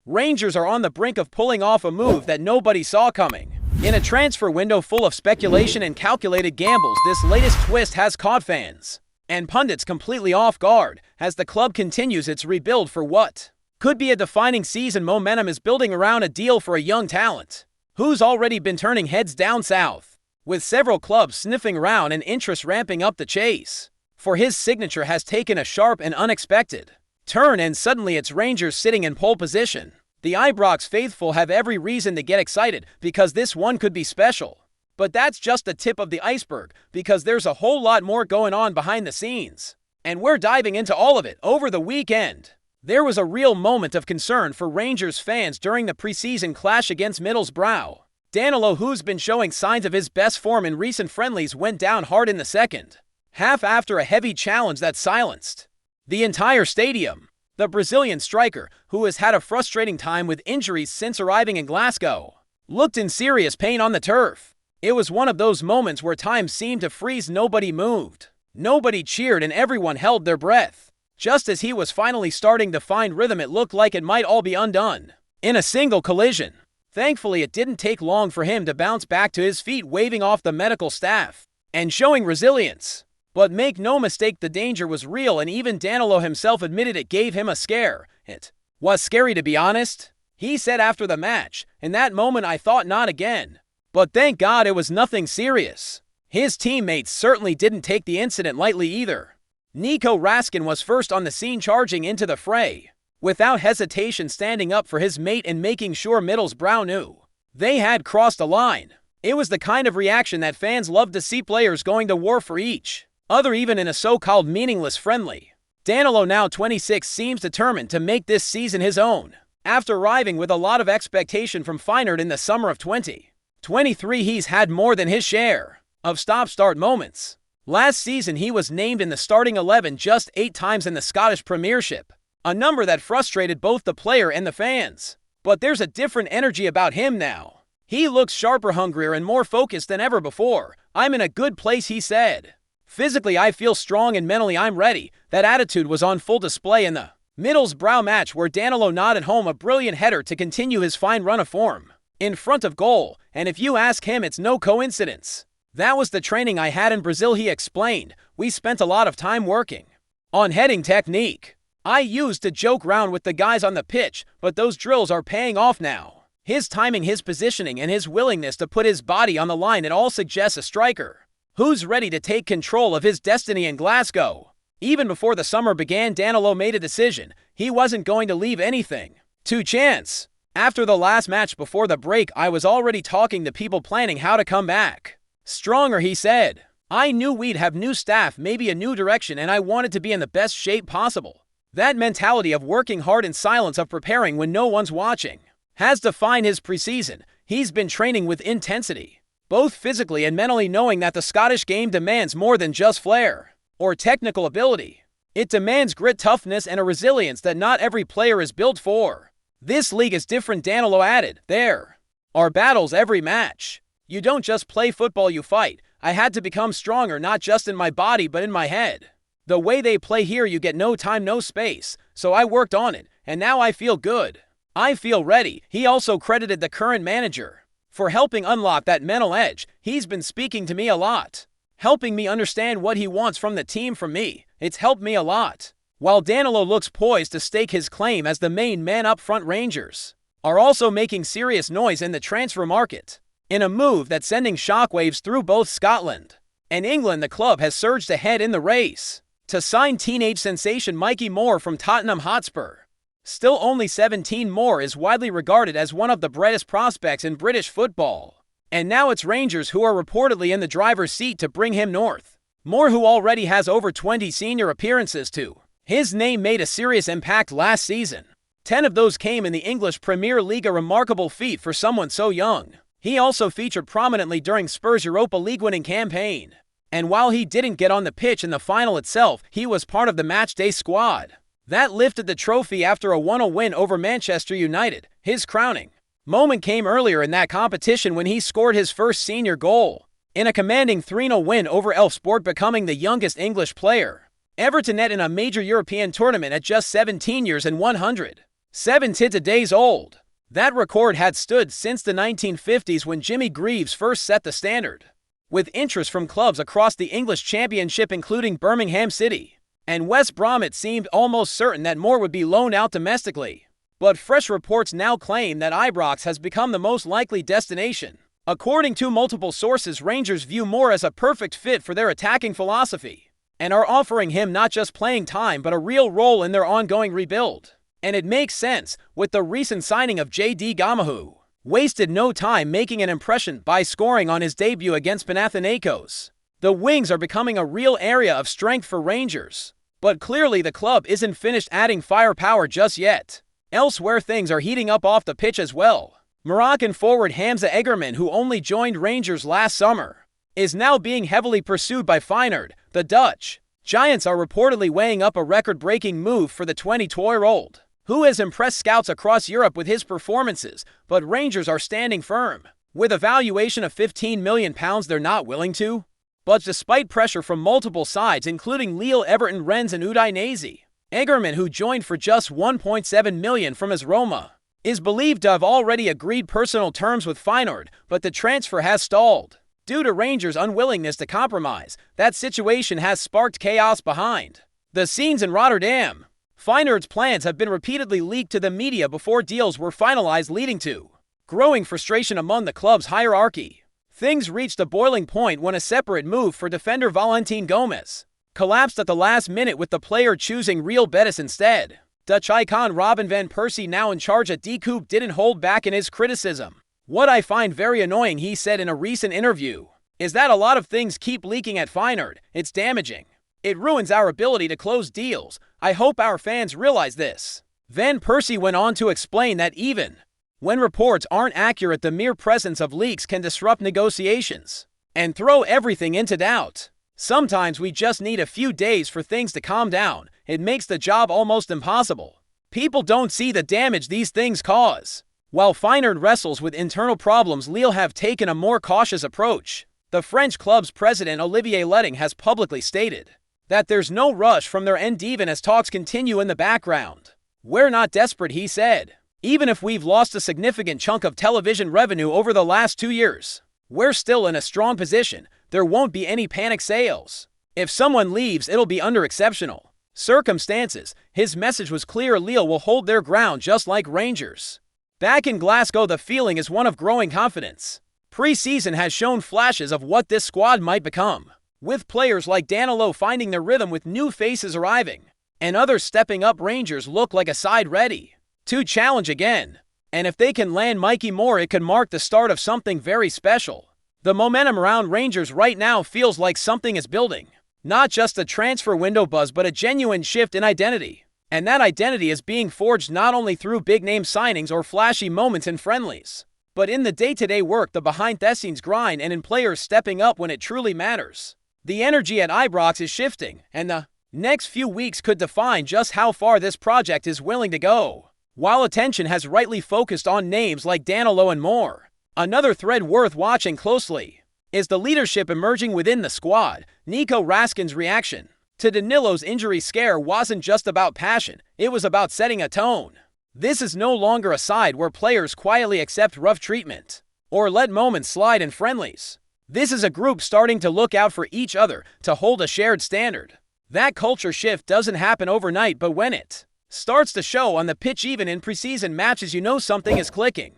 Rangers are on the brink of pulling off a move that nobody saw coming. In a transfer window full of speculation and calculated gambles, this latest twist has caught fans and pundits completely off guard as the club continues its rebuild for what could be a defining season. Momentum is building around a deal for a young talent who's already been turning heads down south, with several clubs sniffing around and interest ramping up the chase. For his signature has taken a sharp and unexpected turn, and suddenly it's Rangers sitting in pole position. The Ibrox faithful have every reason to get excited because this one could be special. But that's just the tip of the iceberg, because there's a whole lot more going on behind the scenes. And we're diving into all of it. Over the weekend, there was a real moment of concern for Rangers fans during the preseason clash against Middlesbrough. Danilo, who's been showing signs of his best form in recent friendlies, went down hard in the second half after a heavy challenge that silenced the entire stadium. The Brazilian striker, who has had a frustrating time with injuries since arriving in Glasgow, looked in serious pain on the turf. It was one of those moments where time seemed to freeze. Nobody moved, nobody cheered, and everyone held their breath. Just as he was finally starting to find rhythm, it looked like it might all be undone in a single collision. Thankfully, it didn't take long for him to bounce back to his feet, waving off the medical staff and showing resilience. But make no mistake, the danger was real, and even Danilo himself admitted it gave him a scare. It was scary, to be honest, he said after the match. In that moment, I thought not again. But thank God it was nothing serious. His teammates certainly didn't take the incident lightly either. Nico Raskin was first on the scene, charging into the fray, without hesitation standing up for his mate and making sure Middlesbrough knew they had crossed a line. It was the kind of reaction that fans love to see, players going to war for each other, even in a so-called meaningless friendly. Danilo, now 26, seems determined to make this season his own. After arriving with a lot of expectation from Feyenoord in the summer of 2023, he's had more than his share of stop-start moments. Last season, he was named in the starting 11 just 8 times in the Scottish Premiership, a number that frustrated both the player and the fans. But there's a different energy about him now. He looks sharper, hungrier, and more focused than ever before. "I'm in a good place," he said. "Physically, I feel strong, and mentally, I'm ready." That attitude was on full display in the Middlesbrough match, where Danilo nodded home a brilliant header to continue his fine run of form in front of goal. And if you ask him, it's no coincidence. "That was the training I had in Brazil," he explained. "We spent a lot of time working on heading technique. I used to joke around with the guys on the pitch, but those drills are paying off now." His timing, his positioning, and his willingness to put his body on the line, it all suggests a striker who's ready to take control of his destiny in Glasgow. Even before the summer began, Danilo made a decision. He wasn't going to leave anything to chance. "After the last match before the break, I was already talking to people, planning how to come back stronger," he said. "I knew we'd have new staff, maybe a new direction, and I wanted to be in the best shape possible." That mentality of working hard in silence, of preparing when no one's watching, has defined his preseason. He's been training with intensity, both physically and mentally, knowing that the Scottish game demands more than just flair or technical ability. It demands grit, toughness, and a resilience that not every player is built for. "This league is different," Danilo added. "There are battles every match. You don't just play football, you fight. I had to become stronger, not just in my body but in my head. The way they play here, you get no time, no space. So I worked on it, and now I feel good. I feel ready." He also credited the current manager for helping unlock that mental edge. "He's been speaking to me a lot, helping me understand what he wants from the team, from me. It's helped me a lot." While Danilo looks poised to stake his claim as the main man up front, Rangers are also making serious noise in the transfer market. In a move that's sending shockwaves through both Scotland and England, the club has surged ahead in the race to sign teenage sensation Mikey from Tottenham Hotspur. Still only 17, Moore is widely regarded as one of the brightest prospects in British football. And now it's Rangers who are reportedly in the driver's seat to bring him north. Moore, who already has over 20 senior appearances to his name, made a serious impact last season. 10 of those came in the English Premier League, a remarkable feat for someone so young. He also featured prominently during Spurs' Europa League winning campaign. And while he didn't get on the pitch in the final itself, he was part of the matchday squad that lifted the trophy after a 1-0 win over Manchester United. His crowning moment came earlier in that competition when he scored his first senior goal in a commanding 3-0 win over Elfsport, becoming the youngest English player ever to net in a major European tournament at just 17 years and 100 70 days old. That record had stood since the 1950s when Jimmy Greaves first set the standard. With interest from clubs across the English Championship including Birmingham City and West Brom, it seemed almost certain that Moore would be loaned out domestically. But fresh reports now claim that Ibrox has become the most likely destination. According to multiple sources, Rangers view Moore as a perfect fit for their attacking philosophy and are offering him not just playing time but a real role in their ongoing rebuild. And it makes sense, with the recent signing of J.D. Gama, who wasted no time making an impression by scoring on his debut against Panathinaikos. The wings are becoming a real area of strength for Rangers. But clearly the club isn't finished adding firepower just yet. Elsewhere, things are heating up off the pitch as well. Moroccan forward Hamza Egerman, who only joined Rangers last summer, is now being heavily pursued by Feyenoord. The Dutch Giants are reportedly weighing up a record-breaking move for the 22-year-old, who has impressed scouts across Europe with his performances, but Rangers are standing firm. With a valuation of £15 million, they're not willing to. But despite pressure from multiple sides, including Lille, Everton, Rennes, and Udinese, Egerman, who joined for just £1.7 million from AS Roma, is believed to have already agreed personal terms with Feyenoord, but the transfer has stalled. Due to Rangers' unwillingness to compromise, that situation has sparked chaos behind the scenes in Rotterdam. Feyenoord's plans have been repeatedly leaked to the media before deals were finalized, leading to growing frustration among the club's hierarchy. Things reached a boiling point when a separate move for defender Valentin Gomez collapsed at the last minute, with the player choosing Real Betis instead. Dutch icon Robin van Persie, now in charge at De Koop, didn't hold back in his criticism. "What I find very annoying," he said in a recent interview, "is that a lot of things keep leaking at Feyenoord. It's damaging. It ruins our ability to close deals. I hope our fans realize this." Van Persie went on to explain that even when reports aren't accurate, the mere presence of leaks can disrupt negotiations and throw everything into doubt. "Sometimes we just need a few days for things to calm down. It makes the job almost impossible. People don't see the damage these things cause." While Feyenoord wrestles with internal problems, Lille have taken a more cautious approach. The French club's president Olivier Letting has publicly stated that there's no rush from their end even as talks continue in the background. "We're not desperate," he said. "Even if we've lost a significant chunk of television revenue over the last 2 years, we're still in a strong position. There won't be any panic sales. If someone leaves, it'll be under exceptional circumstances." His message was clear: Lille will hold their ground just like Rangers. Back in Glasgow, the feeling is one of growing confidence. Pre-season has shown flashes of what this squad might become, with players like Danilo finding their rhythm, with new faces arriving and others stepping up. Rangers look like a side ready to challenge again. And if they can land Mikey Moore, it could mark the start of something very special. The momentum around Rangers right now feels like something is building. Not just a transfer window buzz, but a genuine shift in identity. And that identity is being forged not only through big-name signings or flashy moments in friendlies, but in the day-to-day work, the behind-the-scenes grind, and in players stepping up when it truly matters. The energy at Ibrox is shifting, and the next few weeks could define just how far this project is willing to go. While attention has rightly focused on names like Danilo and Moore, another thread worth watching closely is the leadership emerging within the squad. Nico Raskin's reaction to Danilo's injury scare wasn't just about passion, it was about setting a tone. This is no longer a side where players quietly accept rough treatment or let moments slide in friendlies. This is a group starting to look out for each other, to hold a shared standard. That culture shift doesn't happen overnight, but when it starts to show on the pitch, even in preseason matches, you know something is clicking.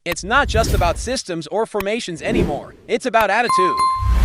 It's not just about systems or formations anymore, it's about attitude.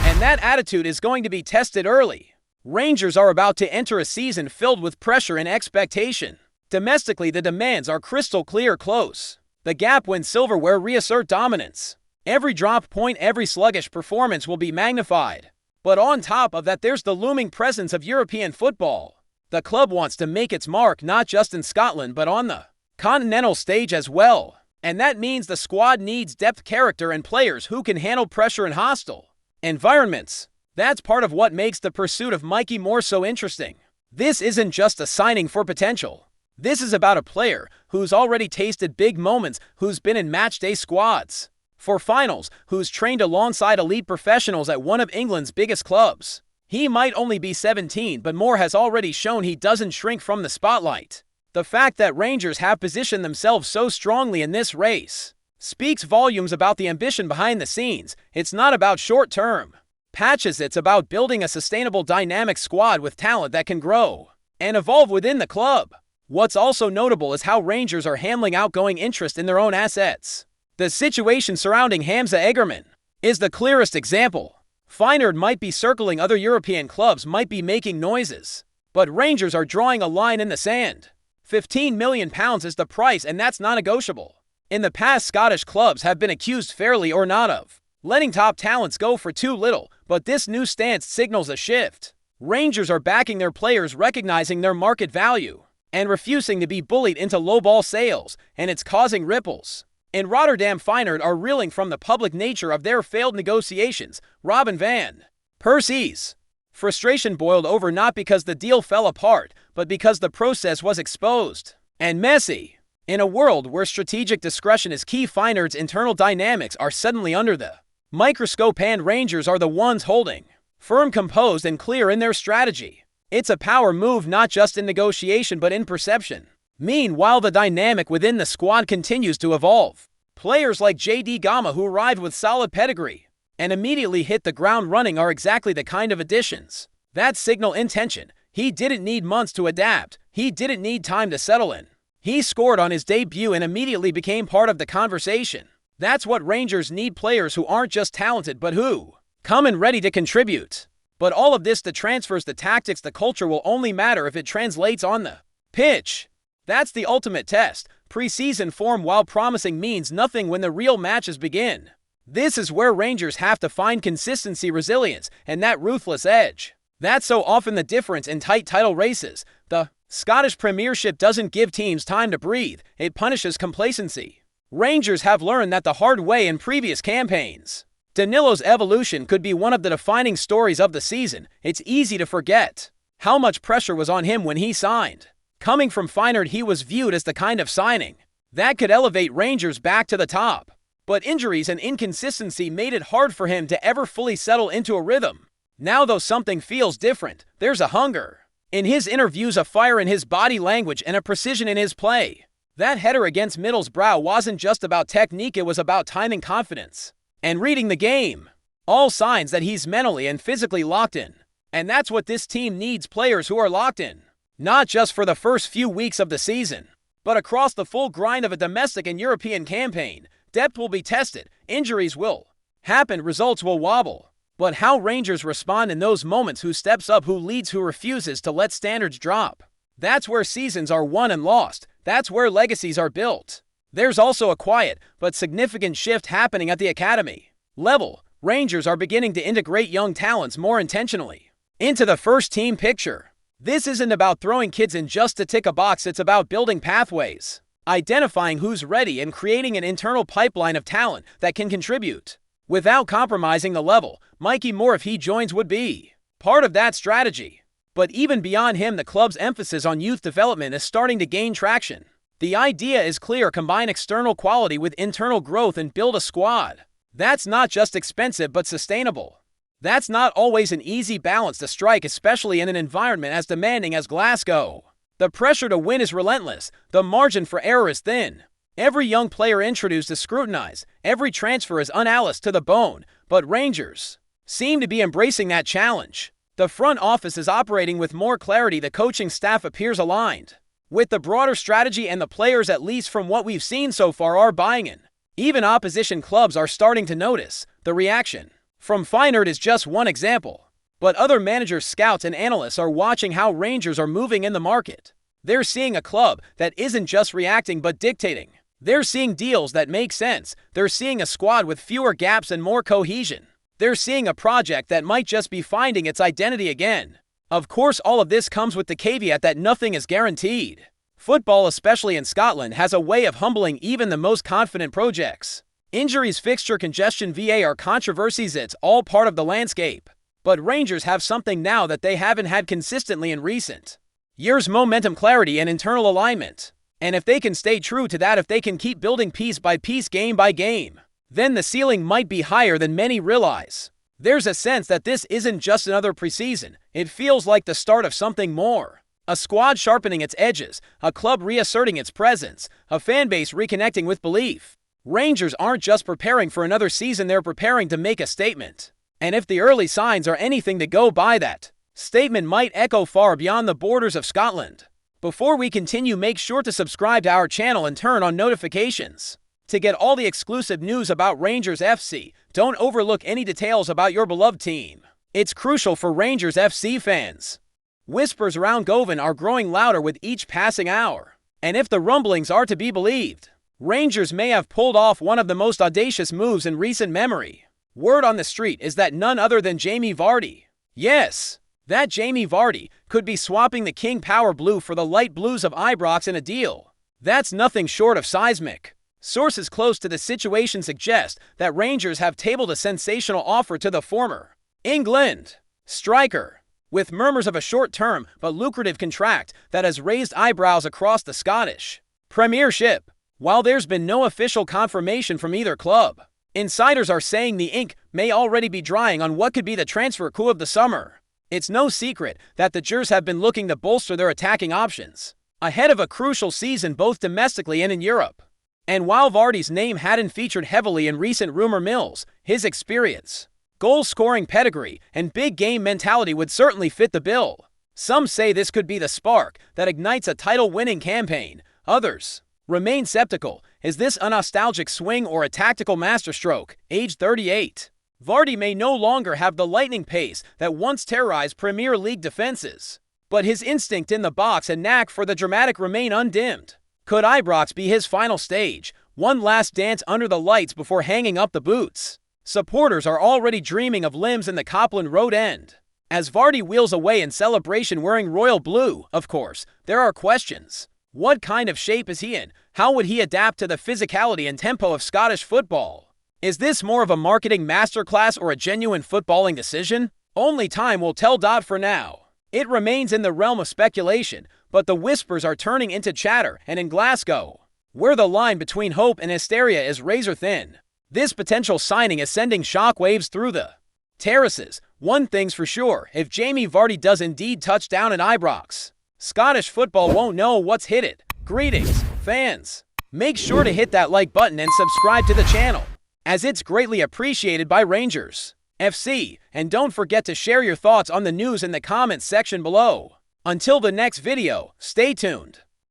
And that attitude is going to be tested early. Rangers are about to enter a season filled with pressure and expectation. Domestically, the demands are crystal clear: close the gap, win silverware, reassert dominance. Every drop point, every sluggish performance will be magnified. But on top of that, there's the looming presence of European football. The club wants to make its mark not just in Scotland but on the continental stage as well. And that means the squad needs depth, character, and players who can handle pressure in hostile environments. That's part of what makes the pursuit of Mikey Moore so interesting. This isn't just a signing for potential. This is about a player who's already tasted big moments, who's been in matchday squads for finals, who's trained alongside elite professionals at one of England's biggest clubs. He might only be 17, but Moore has already shown he doesn't shrink from the spotlight. The fact that Rangers have positioned themselves so strongly in this race speaks volumes about the ambition behind the scenes. It's not about short-term patches, it's about building a sustainable, dynamic squad with talent that can grow and evolve within the club. What's also notable is how Rangers are handling outgoing interest in their own assets. The situation surrounding Hamza Egerman is the clearest example. Feyenoord might be circling, other European clubs might be making noises, but Rangers are drawing a line in the sand. £15 million is the price, and that's non-negotiable. In the past, Scottish clubs have been accused, fairly or not, of letting top talents go for too little, but this new stance signals a shift. Rangers are backing their players, recognizing their market value, and refusing to be bullied into lowball sales, and it's causing ripples. In Rotterdam, Feyenoord are reeling from the public nature of their failed negotiations. Robin van Persie's frustration boiled over, not because the deal fell apart, but because the process was exposed and messy. In a world where strategic discretion is key, Feyenoord's internal dynamics are suddenly under the microscope, and Rangers are the ones holding firm, composed, and clear in their strategy. It's a power move, not just in negotiation but in perception. Meanwhile, the dynamic within the squad continues to evolve. Players like JD Gama, who arrived with solid pedigree and immediately hit the ground running, are exactly the kind of additions that signal intention. He didn't need months to adapt. He didn't need time to settle in. He scored on his debut and immediately became part of the conversation. That's what Rangers need, players who aren't just talented but who come in ready to contribute. But all of this, the transfers, the tactics, the culture, will only matter if it translates on the pitch. That's the ultimate test. Preseason form, while promising, means nothing when the real matches begin. This is where Rangers have to find consistency, resilience, and that ruthless edge. That's so often the difference in tight title races. The Scottish Premiership doesn't give teams time to breathe. It punishes complacency. Rangers have learned that the hard way in previous campaigns. Danilo's evolution could be one of the defining stories of the season. It's easy to forget how much pressure was on him when he signed. Coming from Feyenoord, he was viewed as the kind of signing that could elevate Rangers back to the top. But injuries and inconsistency made it hard for him to ever fully settle into a rhythm. Now, though, something feels different. There's a hunger in his interviews, a fire in his body language, and a precision in his play. That header against Middlesbrough wasn't just about technique, it was about timing, confidence, and reading the game. All signs that he's mentally and physically locked in. And that's what this team needs, players who are locked in. Not just for the first few weeks of the season, but across the full grind of a domestic and European campaign. Depth will be tested, injuries will happen, results will wobble. But how Rangers respond in those moments, who steps up, who leads, who refuses to let standards drop. That's where seasons are won and lost. That's where legacies are built. There's also a quiet but significant shift happening at the academy level. Rangers are beginning to integrate young talents more intentionally into the first team picture. This isn't about throwing kids in just to tick a box, it's about building pathways, identifying who's ready, and creating an internal pipeline of talent that can contribute without compromising the level. Mikey Moore, if he joins, would be part of that strategy. But even beyond him, the club's emphasis on youth development is starting to gain traction. The idea is clear: combine external quality with internal growth and build a squad that's not just expensive but sustainable. That's not always an easy balance to strike, especially in an environment as demanding as Glasgow. The pressure to win is relentless. The margin for error is thin. Every young player introduced is scrutinized. Every transfer is unanalyzed to the bone. But Rangers seem to be embracing that challenge. The front office is operating with more clarity. The coaching staff appears aligned with the broader strategy, and the players, at least from what we've seen so far, are buying in. Even opposition clubs are starting to notice. The reaction from Feyenoord is just one example. But other managers, scouts, and analysts are watching how Rangers are moving in the market. They're seeing a club that isn't just reacting but dictating. They're seeing deals that make sense. They're seeing a squad with fewer gaps and more cohesion. They're seeing a project that might just be finding its identity again. Of course, all of this comes with the caveat that nothing is guaranteed. Football, especially in Scotland, has a way of humbling even the most confident projects. Injuries, fixture congestion, VAR controversies, it's all part of the landscape. But Rangers have something now that they haven't had consistently in recent years: momentum, clarity, and internal alignment. And if they can stay true to that, if they can keep building piece by piece, game by game, then the ceiling might be higher than many realize. There's a sense that this isn't just another preseason. It feels like the start of something more. A squad sharpening its edges, a club reasserting its presence, a fanbase reconnecting with belief. Rangers aren't just preparing for another season, they're preparing to make a statement. And if the early signs are anything to go by, that statement might echo far beyond the borders of Scotland. Before we continue, make sure to subscribe to our channel and turn on notifications to get all the exclusive news about Rangers FC. Don't overlook any details about your beloved team. It's crucial for Rangers FC fans. Whispers around Govan are growing louder with each passing hour. And if the rumblings are to be believed, Rangers may have pulled off one of the most audacious moves in recent memory. Word on the street is that none other than Jamie Vardy, yes, that Jamie Vardy, could be swapping the King Power Blue for the light blues of Ibrox in a deal that's nothing short of seismic. Sources close to the situation suggest that Rangers have tabled a sensational offer to the former England striker, with murmurs of a short-term but lucrative contract that has raised eyebrows across the Scottish Premiership. While there's been no official confirmation from either club, insiders are saying the ink may already be drying on what could be the transfer coup of the summer. It's no secret that the Gers have been looking to bolster their attacking options ahead of a crucial season both domestically and in Europe. And while Vardy's name hadn't featured heavily in recent rumor mills, his experience, goal-scoring pedigree, and big-game mentality would certainly fit the bill. Some say this could be the spark that ignites a title-winning campaign. Others remain skeptical. Is this a nostalgic swing or a tactical masterstroke? Age 38, Vardy may no longer have the lightning pace that once terrorized Premier League defenses, but his instinct in the box and knack for the dramatic remain undimmed. Could Ibrox be his final stage, one last dance under the lights before hanging up the boots? Supporters are already dreaming of limbs in the Copland Road end. As Vardy wheels away in celebration wearing royal blue, of course, there are questions. What kind of shape is he in? How would he adapt to the physicality and tempo of Scottish football? Is this more of a marketing masterclass or a genuine footballing decision? Only time will tell. For now, it remains in the realm of speculation, but the whispers are turning into chatter, and in Glasgow, where the line between hope and hysteria is razor thin, this potential signing is sending shockwaves through the terraces. One thing's for sure, if Jamie Vardy does indeed touch down in Ibrox, Scottish football won't know what's hit it. Greetings, fans. Make sure to hit that like button and subscribe to the channel, as it's greatly appreciated by Rangers FC, and don't forget to share your thoughts on the news in the comments section below. Until the next video, stay tuned.